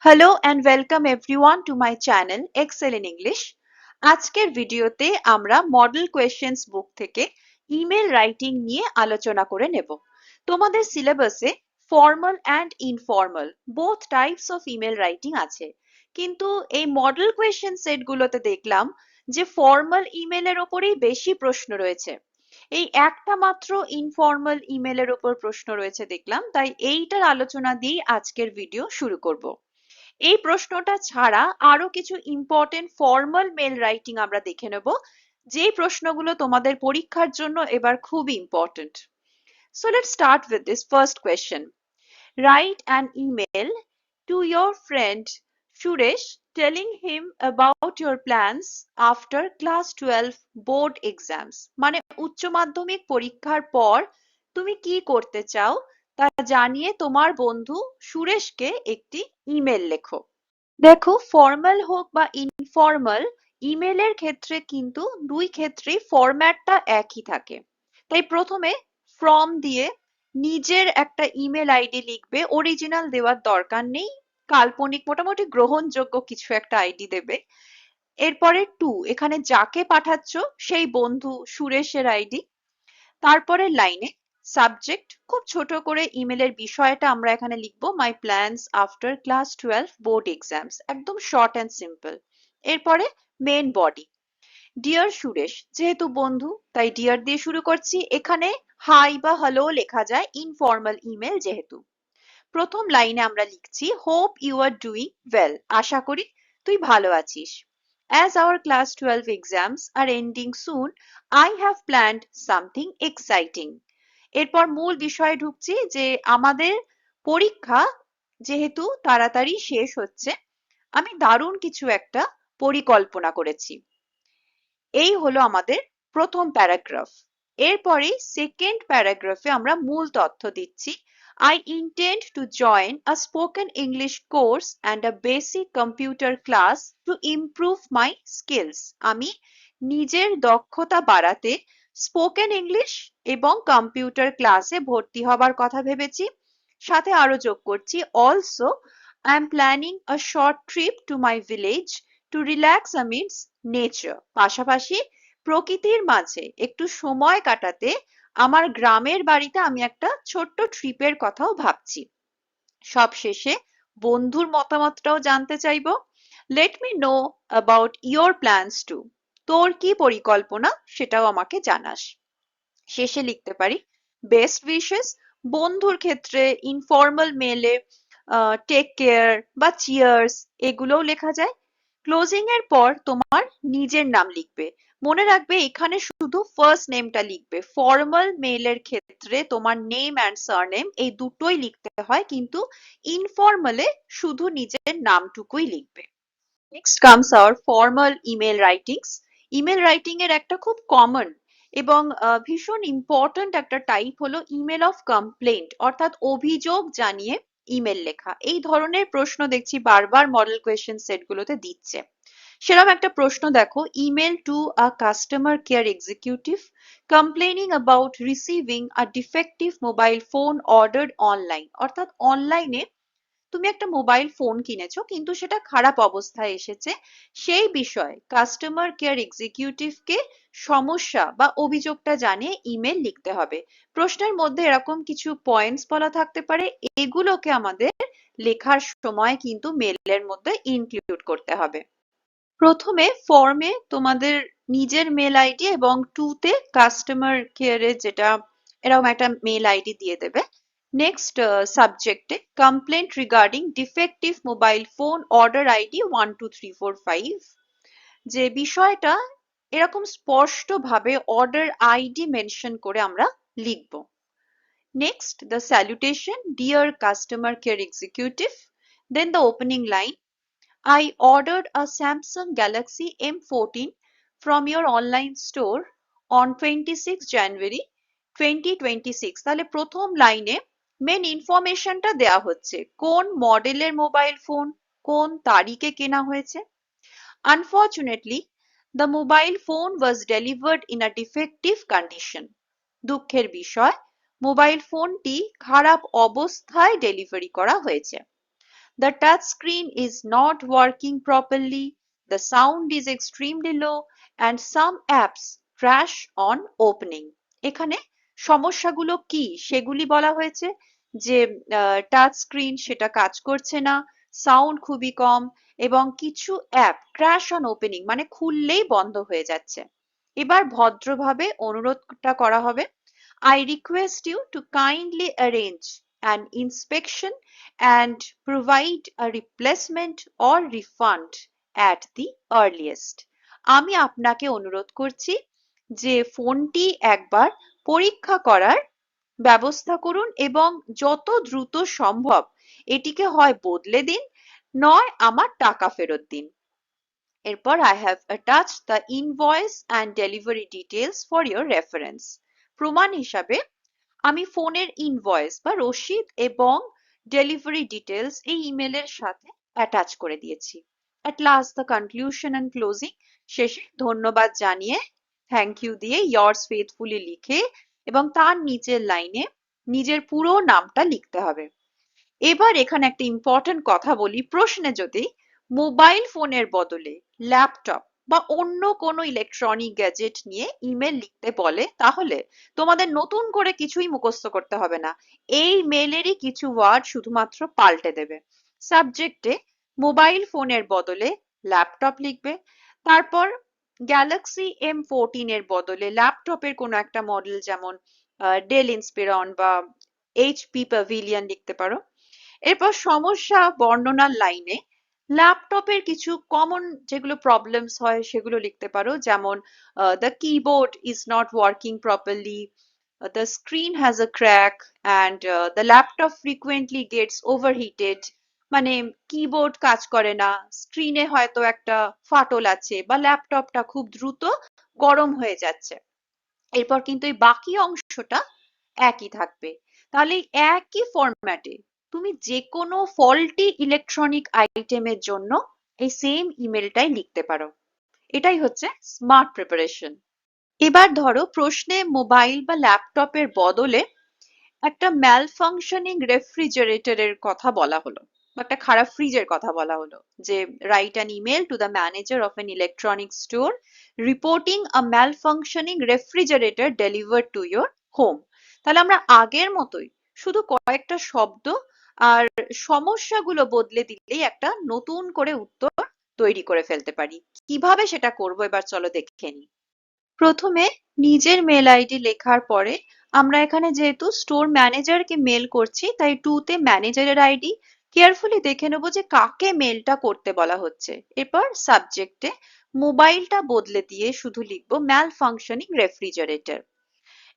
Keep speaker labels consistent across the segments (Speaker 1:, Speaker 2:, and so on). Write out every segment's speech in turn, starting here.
Speaker 1: Hello and welcome everyone to my channel Excel in English. আজকের ভিডিওতে আমরা model questions বুক থেকে ইমেল রাইটিং নিয়ে আলোচনা করে নেব। তোমাদের সিলেবাসে formal and informal both types of email writing আছে, কিন্তু এই মডেল কোয়েশ্চেন সেটগুলোতে দেখলাম যে ফর্মাল ইমেলের ওপরেই বেশি প্রশ্ন রয়েছে। এই একটা মাত্র ইনফর্মাল ইমেলের ওপর প্রশ্ন রয়েছে দেখলাম, তাই এইটার আলোচনা দিয়েই আজকের ভিডিও শুরু করব। এই প্রশ্নটা ছাড়া আরো কিছু ইম্পর্টেন্ট ফর্মাল মেল রাইটিং আমরা দেখে নেব, যে প্রশ্নগুলো তোমাদের পরীক্ষার জন্য এবার খুব important. So let's start with this first question. Write an email to your friend Suresh telling him about your plans after class 12 board exams. মানে উচ্চ মাধ্যমিক পরীক্ষার পর তুমি কি করতে চাও তা জানিয়ে তোমার বন্ধু সুরেশকে একটি ইমেল লেখো। দেখো, ফর্মাল হোক বা ইনফর্মাল ইমেলের ক্ষেত্রে কিন্তু দুই ক্ষেত্রেই ফরম্যাটটা একই থাকে। তাই প্রথমে ফ্রম দিয়ে নিজের একটা ইমেল আইডি লিখবে, অরিজিনাল দেওয়ার দরকার নেই, কাল্পনিক মোটামুটি গ্রহণযোগ্য কিছু একটা আইডি দেবে। এরপরে টু, এখানে যাকে পাঠাচ্ছ সেই বন্ধু সুরেশের আইডি। তারপরে লাইনে সাবজেক্ট খুব ছোট করে ইমেলের বিষয়টা আমরা এখানে লিখবো my plans after class 12 board exams, একদম শর্ট অ্যান্ড সিম্পল। এরপরে মেন বডি ডিয়ার সুরেশ, যেহেতু বন্ধু তাই ডিয়ার দিয়ে শুরু করছি। এখানে হাই বা হ্যালো লেখা যায় ইনফর্মাল ইমেল যেহেতু। প্রথম লাইনে আমরা লিখছি hope you are doing well, আশা করি তুই ভালো আছিস। As our class 12 exams are ending soon, I have planned something exciting. এরপর মূল বিষয়ে ঢুকছি যে আমাদের পরীক্ষা যেহেতু তাড়াতাড়ি শেষ হচ্ছে, আমি দারুণ কিছু একটা পরিকল্পনা করেছি। এই হলো আমাদের প্রথম প্যারাগ্রাফ। এরপরে সেকেন্ড প্যারাগ্রাফে আমরা মূল তথ্য দিচ্ছি। I intend to join a spoken English course and a basic computer class to improve my skills. আমি নিজের দক্ষতা বাড়াতে স্পোকেন ইংলিশ এবং কম্পিউটার ক্লাসে ভর্তি হবার কথা ভেবেছি। সাথে আরো যোগ করছি also I am planning a short trip to my village to relax amidst nature. পাশাপাশি প্রকৃতির মাঝে একটু সময় কাটাতে আমার গ্রামের বাড়িতে আমি একটা ছোট্ট ট্রিপের কথাও ভাবছি। সবশেষে বন্ধুর মতামতটাও জানতে চাইবো। Let me know about your plans two, তোর কি পরিকল্পনা সেটাও আমাকে জানাস। শেষে লিখতে পারি বেস্ট উইশেস। বন্ধুর ক্ষেত্রে ইনফর্মাল মেলে টেক কেয়ার বা চিয়ার্স এগুলোও লেখা যায়। ক্লোজিং এর পর তোমার নিজের নাম লিখবে। মনে রাখবে এখানে শুধু ফার্স্ট নেমটা লিখবে। ফর্মাল মেইলের ক্ষেত্রে তোমার নেম অ্যান্ড সারনেম এই দুটোই লিখতে হয়, কিন্তু ইনফর্মালে শুধু নিজের নামটুকুই লিখবে। Next comes hour formal email writings. Email writing এর একটা খুব কমন এবং ভীষণ ইম্পর্ট্যান্ট একটা টাইপ হলো ইমেল অফ কমপ্লেন্ট, অর্থাৎ অভিযোগ জানিয়ে ইমেল লেখা। এই ধরনের প্রশ্ন দেখছি বারবার মডেল কোয়েশ্চেন সেটগুলোতে দিচ্ছে। সেরকম একটা প্রশ্ন দেখো, email to a customer care executive complaining about receiving a defective mobile phone ordered online. অর্থাৎ অনলাইনে তুমি একটা মোবাইল ফোন কিনেছো কিন্তু সেটা খারাপ অবস্থায় এসেছে, সেই বিষয়ে কাস্টমার কেয়ার এক্সিকিউটিভকে সমস্যা বা অভিযোগটা জানিয়ে ইমেল লিখতে হবে। প্রশ্নের মধ্যে এরকম কিছু পয়েন্টস বলা থাকতে পারে, এগুলোকে আমাদের লেখার সময় কিন্তু মেলের মধ্যে ইনক্লুড করতে হবে। প্রথমে ফর্মে তোমাদের নিজের মেল আইডি এবং টুতে কাস্টমার কেয়ারের যেটা এরকম একটা মেল আইডি দিয়ে দেবে। নেক্সট সাবজেক্টে complaint regarding defective mobile phone order ID 12345, যে বিষয়টা এরকম স্পষ্টভাবে অর্ডার আইডি মেনশন করে আমরা লিখব। Next the salutation dear customer care executive, then the opening line I ordered a Samsung Galaxy M14 from your online store on 26 January 2026. তাহলে প্রথম লাইনে মেন ইনফরমেশনটা দেয়া হচ্ছে কোন মডেলের মোবাইল ফোন কোন তারিখে কেনা হয়েছে। Unfortunately, the mobile phone was delivered in a defective condition. দুঃখের বিষয় মোবাইল ফোনটি খারাপ অবস্থায় ডেলিভারি করা হয়েছে। The touch screen is not working properly, the sound is extremely low, and some apps crash on opening. এখানে সমস্যাগুলো কি সেগুলি বলা হয়েছে, যে টাচ স্ক্রিন সেটা কাজ করছে না, সাউন্ড খুবই কম, এবং কিছু অ্যাপ ক্র্যাশ অন ওপেনিং মানে খুললেই বন্ধ হয়ে যাচ্ছে। এবার ভদ্রভাবে অনুরোধটা করা হবে, I request you to kindly arrange an inspection and provide a replacement or refund at the earliest. আমি আপনাকে অনুরোধ করছি যে ফোনটি একবার পরীক্ষা করার ব্যবস্থা করুন এবং যত দ্রুত সম্ভব এটিকে হয় বদলে দিন, নয় আমার টাকা ফেরত দিন। এরপর I have attached the invoice and delivery details for your reference. প্রমাণ হিসাবে আমি ফোনের ইনভয়েস বা রসিদ এবং ডেলিভারি ডিটেলস এই ইমেলের সাথে অ্যাটাচ করে দিয়েছি। At last the conclusion and closing, শেষে ধন্যবাদ জানিয়ে থ্যাংক ইউ দিয়ে yours faithfully লিখে এবং তার নিচের লাইনে নিজের পুরো নামটা লিখতে হবে। এবার এখানে একটা ইম্পর্টেন্ট কথা বলি, প্রশ্নে যদি মোবাইল ফোনের বদলে ল্যাপটপ বা অন্য কোনো ইলেকট্রনিক গ্যাজেট নিয়ে ইমেল লিখতে বলে, তাহলে তোমাদের নতুন করে কিছুই মুখস্থ করতে হবে না, এই মেলেরই কিছু ওয়ার্ড শুধুমাত্র পাল্টে দেবে। সাবজেক্টে মোবাইল ফোনের বদলে ল্যাপটপ লিখবে, তারপর গ্যালাক্সি M14 এর বদলে ল্যাপটপের কোনো একটা মডেল যেমন ডেল ইন্সপিরন বা HP প্যাভিলিয়ন লিখতে পারো। এরপর সমস্যা বর্ণনার লাইনে ল্যাপটপের কিছু কমন যেগুলো প্রবলেমস হয় সেগুলো লিখতে পারো, যেমন the keyboard is not working properly, the screen has a crack, and the laptop frequently gets overheated. মানে কিবোর্ড কাজ করে না, স্ক্রিনে হয়তো একটা ফাটল আছে, বা ল্যাপটপটা খুব দ্রুত গরম হয়ে যাচ্ছে। এরপর কিন্তু এই বাকি অংশটা একই থাকবে। তাহলে একই ফরম্যাটে তুমি যে কোনো ফল্টি ইলেকট্রনিক আইটেমের জন্য এই সেম ইমেলটাই লিখতে পারো। এটাই হচ্ছে স্মার্ট প্রিপারেশন। এবার ধরো প্রশ্নে মোবাইল বা ল্যাপটপের বদলে একটা ম্যালফাংশনিং রেফ্রিজারেটরের কথা বলা হলো, বা একটা খারাপ ফ্রিজের কথা বলা হলো, যে write an email to the manager of an electronic store reporting a malfunctioning refrigerator delivered to your home. তাহলে আমরা আগের মতোই শুধু কয়েকটা শব্দ আর সমস্যাগুলো বদলে দিলেই একটা নতুন করে উত্তর তৈরি করে ফেলতে পারি। কিভাবে সেটা করবো এবার চলো দেখে নিই। প্রথমে নিজের মেল আইডি লেখার পরে আমরা এখানে যেহেতু স্টোর ম্যানেজারকে মেল করছি, তাই টু তে ম্যানেজারের আইডি কেয়ারফুলি দেখে নেবো যে কাকে মেলটা করতে বলা হচ্ছে। এরপর সাবজেক্টে মোবাইলটা বদলে দিয়ে শুধু লিখবো ম্যাল ফাংশনিং রেফ্রিজারেটর।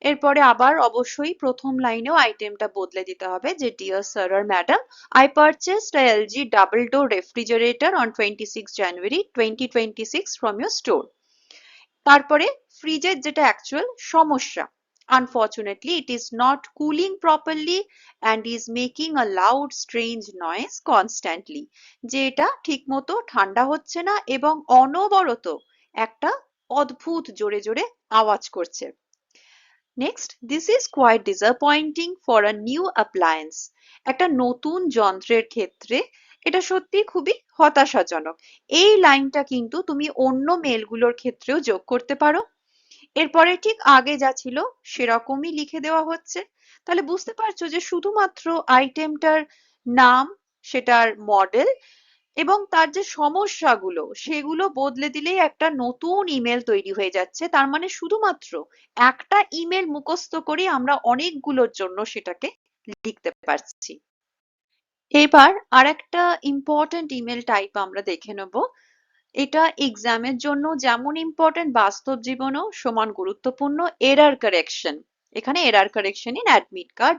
Speaker 1: এরপরে আবার অবশ্যই প্রথম লাইনেও আইটেমটা বদলে দিতে হবে, যে ডিয়ার স্যার আর madam, I purchased a LG double door refrigerator on 26 January 2026 from your store. তারপরে ফ্রিজের যেটা অ্যাকচুয়াল সমস্যা, unfortunately it is not cooling properly and is making a loud strange noise constantly, যে এটা ঠিক মতো ঠান্ডা হচ্ছে না এবং অনবরত একটা অদ্ভুত জোরে জোরে আওয়াজ করছে। Next, this is quite disappointing for a new appliance. একটা নতুন যন্ত্রের ক্ষেত্রে এটা সত্যি খুবই হতাশাজনক। এই লাইনটা কিন্তু তুমি অন্য মেলগুলোর ক্ষেত্রেও যোগ করতে পারো। এরপরে ঠিক আগে যা ছিল সেরকমই লিখে দেওয়া হচ্ছে। তাহলে বুঝতে পারছো যে শুধুমাত্র আইটেমটার নাম, সেটার মডেল এবং তার যে সমস্যাগুলো সেগুলো বদলে দিলেই একটা নতুন ইমেল তৈরি হয়ে যাচ্ছে। তার মানে শুধুমাত্র একটা ইমেল মুখস্থ করে আমরা অনেকগুলোর জন্য সেটাকে লিখতে পারছি। এবার আরেকটা ইম্পর্টেন্ট ইমেল টাইপ আমরা দেখে নেব। এটা এক্সামের জন্য যেমন ইম্পর্টেন্ট, বাস্তব জীবনেও সমান গুরুত্বপূর্ণ, এরর কারেকশন। এখানে error correction in admit card.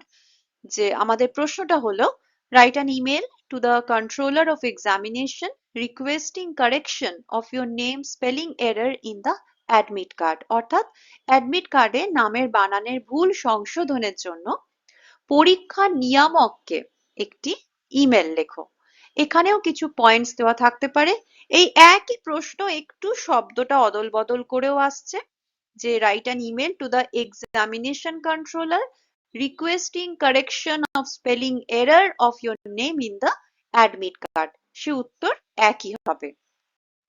Speaker 1: যে আমাদের প্রশ্নটা হলো, write an email to the controller of examination requesting correction of your name spelling error in the admit card. অর্থাৎ অ্যাডমিট কার্ডে নামের বানানের ভুল সংশোধনের জন্য পরীক্ষা নিয়ামককে একটি ইমেল লেখো। এখানেও কিছু পয়েন্টস দেওয়া থাকতে পারে। এই একই প্রশ্ন একটু শব্দটা অদল বদল করেও আসছে, যে write an email to the examination controller requesting correction of spelling error of your name in the admit card? সে উত্তর একই হবে।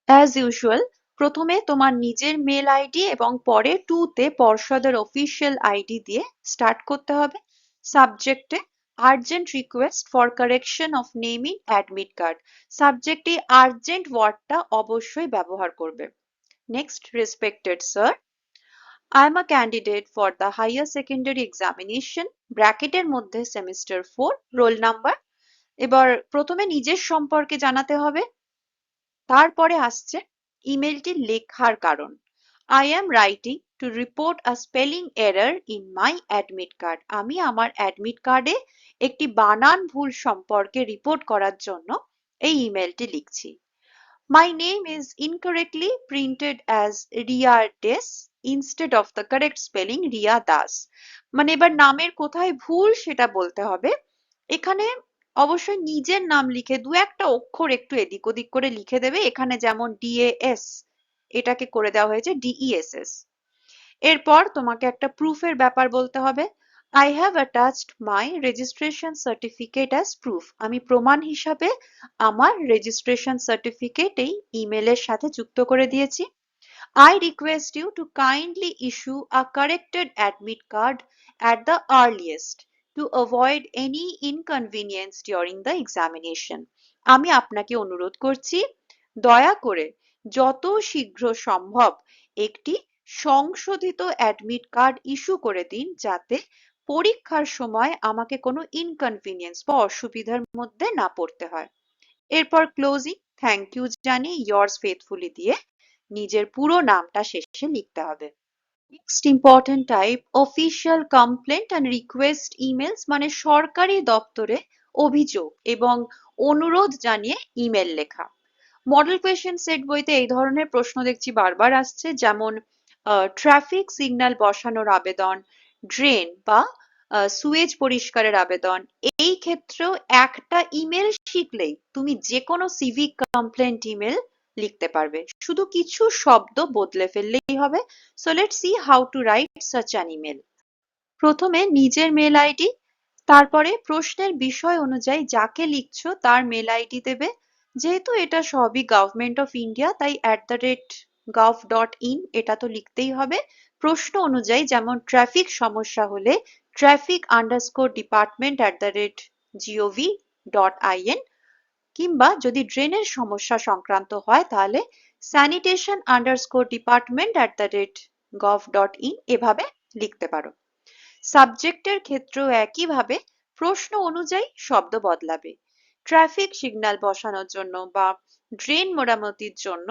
Speaker 1: অ্যাজ ইউজুয়াল প্রথমে তোমার নিজের মেল আইডি এবং পরে টু তে পর্ষদের অফিসিয়াল আইডি দিয়ে স্টার্ট করতে হবে। সাবজেক্টে urgent request for correction of name in admit card, সাবজেক্টে আর্জেন্ট ওয়ার্ডটা অবশ্যই ব্যবহার করবে। Next, respected sir, I am a candidate for the hire secondary examination, ব্র্যাকেটের মধ্যে সেমিস্টার 4, রোল নাম্বার। এবার প্রথমে নিজের সম্পর্কে জানাতে হবে, তারপরে আসছে ইমেলটি লেখার কারণ। I am writing to report a spelling error in my admit card, আমি আমার অ্যাডমিট কার্ডে একটি বানান ভুল সম্পর্কে রিপোর্ট করার জন্য এই ইমেলটি লিখছি। My name is incorrectly printed as Ria Des instead of the correct spelling Ria Das. মানে এবার নামের কোথায় ভুল সেটা বলতে হবে। এখানে অবশ্যই নিজের নাম লিখে দু একটা অক্ষর একটু এদিক ওদিক করে লিখে দেবে। এখানে যেমন DAS, এটাকে করে দেওয়া হয়েছে DESS। এরপর তোমাকে একটা প্রুফের ব্যাপার বলতে হবে। I have attached my registration certificate as proof. আমি প্রমাণ হিসাবে আমার রেজিস্ট্রেশন সার্টিফিকেট এই ইমেলের সাথে যুক্ত করে দিয়েছি। I request you to kindly issue a corrected admit card at the earliest to avoid any inconvenience during the examination. আমি আপনাকে অনুরোধ করছি দয়া করে যত শীঘ্র সম্ভব একটি সংশোধিত অ্যাডমিট কার্ড ইস্যু করে দিন, যাতে পরীক্ষার সময় আমাকে কোনো ইনকনভিনিয়েন্স বা অসুবিধার মধ্যে না পড়তে হয়। এরপর ক্লোজিং থ্যাংক ইউ জানিয়ে ইয়ার্স ফেথফুলি দিয়ে নিজের পুরো নামটা শেষে লিখতে হবে। Next important type, official complaint and request emails, মানে সরকারি দপ্তরে অভিযোগ এবং অনুরোধ জানিয়ে ইমেল লেখা। মডেল কোয়েশ্চেন সেট বইতে এই ধরনের প্রশ্ন দেখছি বারবার আসছে, যেমন ট্রাফিক সিগন্যাল বসানোর আবেদন, ড্রেন বা সুয়েজ পরিষ্কারের আবেদন। এই ক্ষেত্রেও একটা ইমেল শিখলেই তুমি যে কোনো সিভিক কমপ্লেন্ট ইমেল লিখতে পারবে, শুধু কিছু শব্দ বদলে ফেললেই হবে। So let's see how to right such an email. প্রথমে নিজের মেল আইডি, তারপরে প্রশ্নের বিষয় অনুযায়ী যাকে লিখছো তার মেল আইডি দেবে। যেহেতু এটা সবই গভর্নমেন্ট অফ ইন্ডিয়া, তাই @gov.in এটা তো লিখতেই হবে। প্রশ্ন অনুযায়ী যেমন ট্রাফিক সমস্যা হলে traffic_department@gov.in, কিংবা যদি ড্রেনের সমস্যা সংক্রান্ত হয় তাহলে sanitation_department@gov.in এভাবে লিখতে পারো। সাবজেক্টের ক্ষেত্রেও একইভাবে প্রশ্ন অনুযায়ী শব্দ বদলাবে। ট্রাফিক সিগন্যাল বসানোর জন্য বা ড্রেন মেরামতির জন্য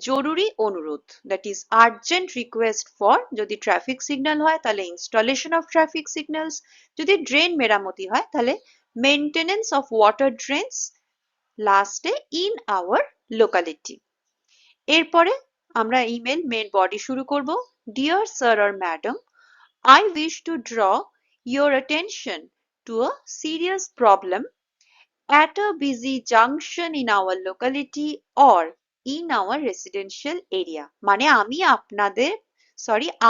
Speaker 1: জরুরি অনুরোধ, that is urgent request for, যদি ট্রাফিক সিগন্যাল হয় তাহলে ইনস্টলেশন অফ ট্রাফিক সিগন্যালস, যদি ড্রেন মেরামতি হয় তাহলে মেইনটেনেন্স অফ ওয়াটার ড্রেনস, লাস্টে ইন আওয়ার লোকালিটি। এরপরে আমরা ইমেল মেন বডি শুরু করব। Dear sir or madam, I wish to draw your attention to a serious problem at a busy junction in our locality or in our residential area. মানে আমি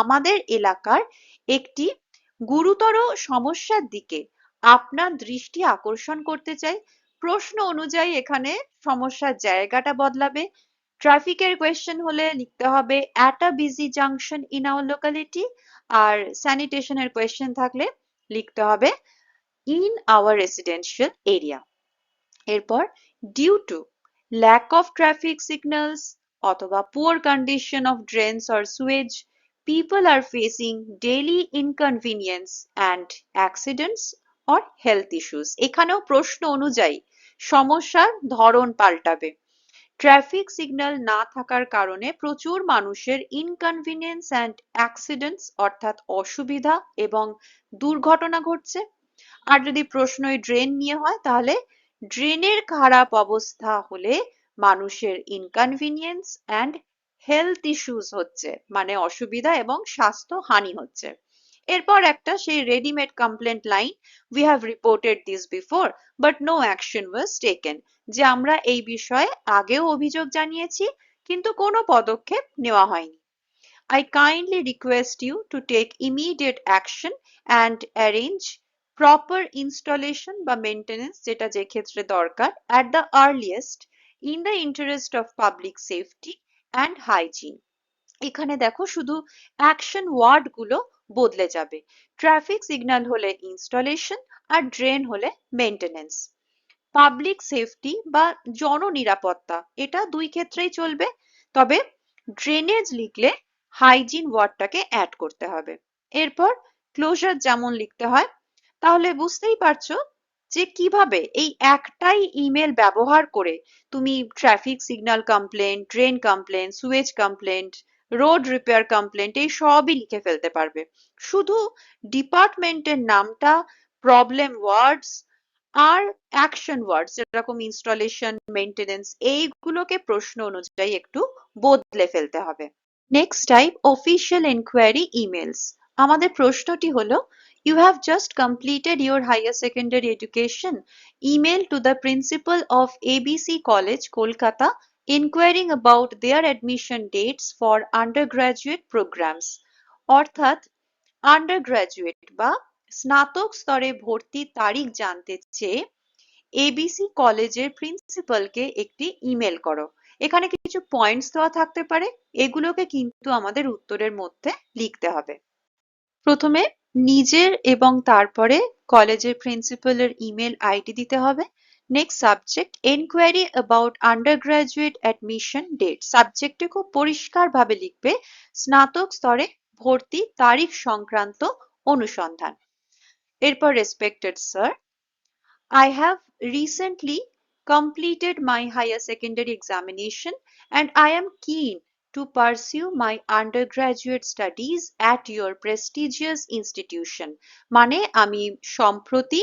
Speaker 1: আমাদের এলাকার একটি গুরুতর সমস্যার দিকে আপনার দৃষ্টি আকর্ষণ করতে চাই। প্রশ্ন অনুযায়ী এখানে সমস্যার জায়গাটা বদলাবে। ট্রাফিকের কোয়েশ্চেন হলে লিখতে হবে at a busy junction in our locality, আর স্যানিটেশনের কোয়েশ্চেন থাকলে লিখতে হবে in our residential area। এরপর due to lack of traffic signals অথবা poor condition of drains or sewage, people are facing daily inconvenience and accidents or health issues। এখানেও প্রশ্ন অনুযায়ী সমস্যার ধরন পাল্টাবে। ট্রাফিক সিগন্যাল না থাকার কারণে প্রচুর মানুষের ইনকনভিনিয়েন্স অ্যান্ড অ্যাক্সিডেন্টস অর্থাৎ অসুবিধা এবং দুর্ঘটনা ঘটছে। আর যদি প্রশ্নই ড্রেন নিয়ে হয় তাহলে ড্রেনের খারাপ অবস্থা হলে মানুষের ইনকনভিনিয়েন্স অ্যান্ড হেলথ ইস্যুস হচ্ছে, মানে অসুবিধা এবং স্বাস্থ্য হানি হচ্ছে। এরপর একটা সেই readymade complaint line, we have reported this before but no action was taken, যে আমরা এই বিষয়ে আগেও অভিযোগ জানিয়েছি কিন্তু কোনো পদক্ষেপ নেওয়া হয়নি। I kindly request you to take immediate action and arrange proper installation বা মেনটেনেন্স, যেটা যে ক্ষেত্রে দরকার, at the earliest, in the interest of public safety and hygiene. এখানে দেখো শুধু অ্যাকশন ওয়ার্ড গুলো বদলে যাবে। ট্রাফিক সিগন্যাল হলে ইনস্টলেশন আর ড্রেন হলে মেনটেনেন্স। পাবলিক সেফটি বা জননিরাপত্তা, এটা দুই ক্ষেত্রেই চলবে, তবে ড্রেনেজ লিখলে হাইজিন ওয়ার্ডটাকে অ্যাড করতে হবে। এরপর ক্লোজার যেমন লিখতে হয়, তাহলে বুঝতেই পারছো যে কিভাবে এই একটাই ইমেল ব্যবহার করে তুমি traffic signal complain, drain complain, sewage complaint, road repair complaint এই সবই লিখে ফেলতে পারবে। শুধু ডিপার্টমেন্টের নামটা, প্রবলেম ওয়ার্ডস আর অ্যাকশন ওয়ার্ডস যেরকম ইনস্টলেশন, মেইনটেনেন্স, এইগুলোকে প্রশ্ন অনুযায়ী একটু বদলে ফেলতে হবে। Next type, official enquiry emails. আমাদের প্রশ্নটি হলো, you have just completed your higher secondary education. Email to the principal of ABC College, Kolkata, inquiring about their admission dates for undergraduate programs. অর্থাৎ আন্ডারগ্রাজুয়েট বা স্নাতক স্তরে ভর্তির তারিখ জানতে চেয়ে এবিসি কলেজের প্রিন্সিপালকে একটি ইমেল করো। এখানে কিছু পয়েন্টস দেওয়া থাকতে পারে, এগুলোকে কিন্তু আমাদের উত্তরের মধ্যে লিখতে হবে। প্রথমে নিজের এবং তারপরে কলেজের প্রিন্সিপালের ইমেল আইডি দিতে হবে। Next subject, enquiry about undergraduate admission date. সাবজেক্টে খুব পরিষ্কারভাবে লিখবে স্নাতক স্তরে ভর্তি তারিখ সংক্রান্ত অনুসন্ধান। এরপর respected sir, I have recently completed my higher secondary examination and I am keen to pursue my undergraduate studies at your prestigious institution. মানে আমি সম্প্রতি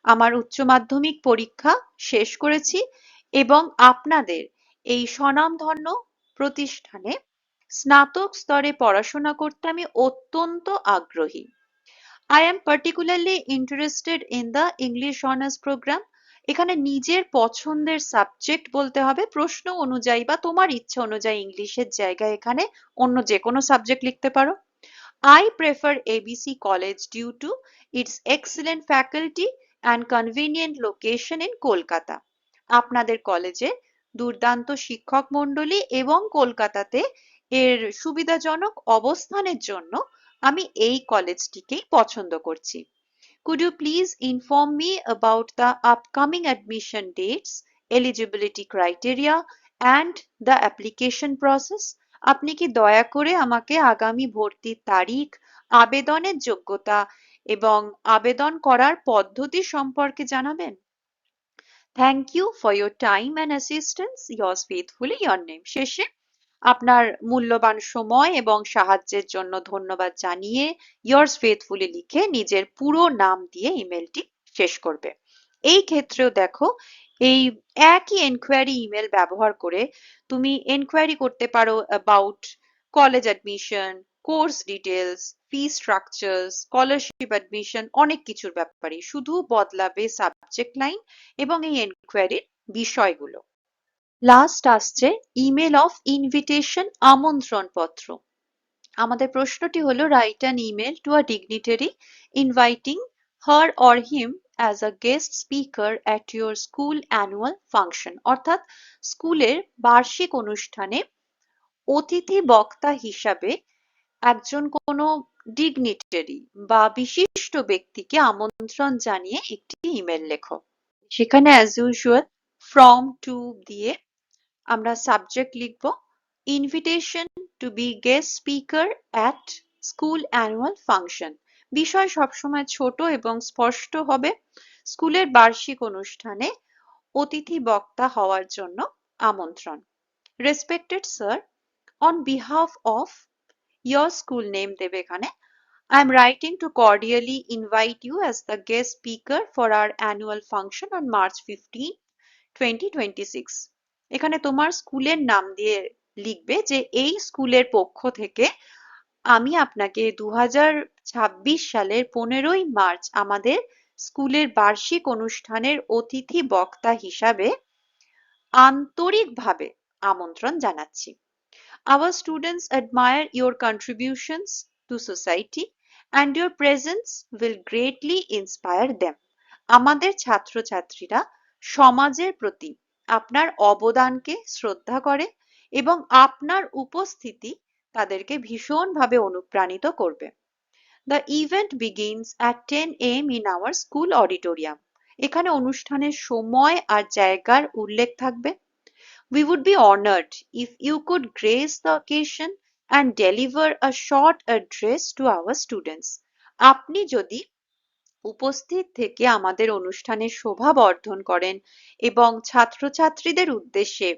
Speaker 1: আমার উচ্চ মাধ্যমিক পরীক্ষা শেষ করেছি এবং আপনাদের এই স্বনামধন্য প্রতিষ্ঠানে স্নাতক স্তরে পড়াশোনা করতে আমি অত্যন্ত আগ্রহী। I am particularly interested in the English Honours Program. এখানে নিজের পছন্দের সাবজেক্ট বলতে হবে, প্রশ্ন অনুযায়ী বা তোমার ইচ্ছা অনুযায়ী ইংলিশের জায়গায় এখানে অন্য যে কোনো সাবজেক্ট লিখতে পারো। I prefer ABC College due to its excellent faculty and convenient location in Kolkata. আপনাদের কলেজে দুর্দান্ত শিক্ষক মণ্ডলী এবং কলকাতাতে এর সুবিধাজনক অবস্থানের জন্য আমি এই কলেজটিকেই পছন্দ করছি। Could you please inform me about the upcoming admission dates, eligibility criteria and the application process? আপনি কি দয়া করে আমাকে আগামী ভর্তির তারিখ, আবেদনের যোগ্যতা এবং আবেদন করার পদ্ধতি সম্পর্কে জানাবেন? Thank you for your time and assistance. Yours faithfully, your name. শেষে আপনার মূল্যবান সময় এবং সাহায্যের জন্য ধন্যবাদ জানিয়ে yours faithfully লিখে নিজের পুরো নাম দিয়ে ইমেলটি শেষ করবে। এই ক্ষেত্রেও দেখো এই একই এনকোয়ারি ইমেল ব্যবহার করে তুমি এনকোয়ারি করতে পারো about college admission, course details, fee structure, scholarship admission, অনেক কিছুর ব্যাপারে, শুধু বদলাবে সাবজেক্ট লাইন এবং এই এনকোয়ারির বিষয়গুলো। লাস্ট আসছে ইমেল অফ ইনভিটেশন, আমন্ত্রণ পত্র। আমাদের প্রশ্নটি হলো, write an email to a dignitary inviting her or him as a guest speaker at your school annual function. অর্থাৎ স্কুলের বার্ষিক অনুষ্ঠানে অতিথি বক্তা হিসাবে একজন কোনো ডিগনিটারি বা বিশিষ্ট ব্যক্তিকে আমন্ত্রণ জানিয়ে একটি ইমেল লেখো। সেখানে অ্যাজ ইউজুয়াল ফ্রম টু দিয়ে আমরা সাবজেক্ট লিখব invitation to be guest speaker at school annual function. বিষয় সবসময় ছোট এবং স্পষ্ট হবে, স্কুলের বার্ষিক অনুষ্ঠানে অতিথি বক্তা হওয়ার জন্য আমন্ত্রণ। Respected sir, on behalf of your school name দেবে এখানে, I am writing to cordially invite you as the guest speaker for our annual function on March 15, 2026. এখানে তোমার স্কুলের নাম দিয়ে লিখবে যে এই স্কুলের পক্ষ থেকে আমি আপনাকে 2026 সালের 15ই মার্চ আমাদের স্কুলের বার্ষিক অনুষ্ঠানের অতিথি বক্তা হিসাবে আন্তরিকভাবে আমন্ত্রণ জানাচ্ছি। Our students admire your contributions to society and your presence will greatly inspire them. আমাদের ছাত্রছাত্রীরা সমাজের প্রতি আপনার অবদানকে শ্রদ্ধা করে এবং আপনার উপস্থিতি তাদেরকে ভীষণভাবে অনুপ্রাণিত করবে। The event begins at 10 a.m. in our school auditorium. এখানে অনুষ্ঠানের সময় আর জায়গার উল্লেখ থাকবে। We would be honored if you could grace the occasion and deliver a short address to our students. আপনি যদি উপস্থিত থেকে আমাদের অনুষ্ঠানের শোভা বর্ধন করেন এবং ছাত্রছাত্রীদের উদ্দেশ্যে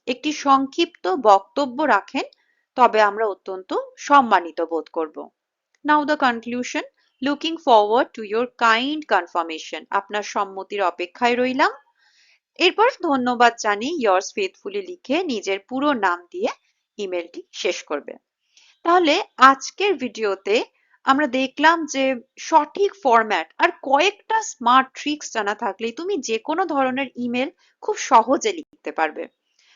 Speaker 1: একটি সংক্ষিপ্ত বক্তব্য রাখেন, তবে আমরা অত্যন্ত সম্মানিত বোধ করব। Now the conclusion. Looking forward to your kind confirmation. আপনার সম্মতির অপেক্ষায় রইলাম। এরপর ধন্যবাদ জানিয়ে yours faithfully লিখে নিজের পুরো নাম দিয়ে ইমেলটি শেষ করবে। তাহলে আজকের ভিডিওতে আমরা দেখলাম যে সঠিক ফরম্যাট আর কয়েকটা স্মার্ট ট্রিক্স জানা থাকলেই তুমি যে কোনো ধরনের ইমেল খুব সহজে লিখতে পারবে।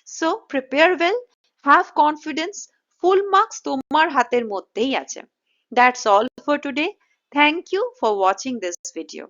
Speaker 1: So prepare well, have confidence, full marks তোমার হাতের মধ্যেই আছে। That's all for today. Thank you for watching this video.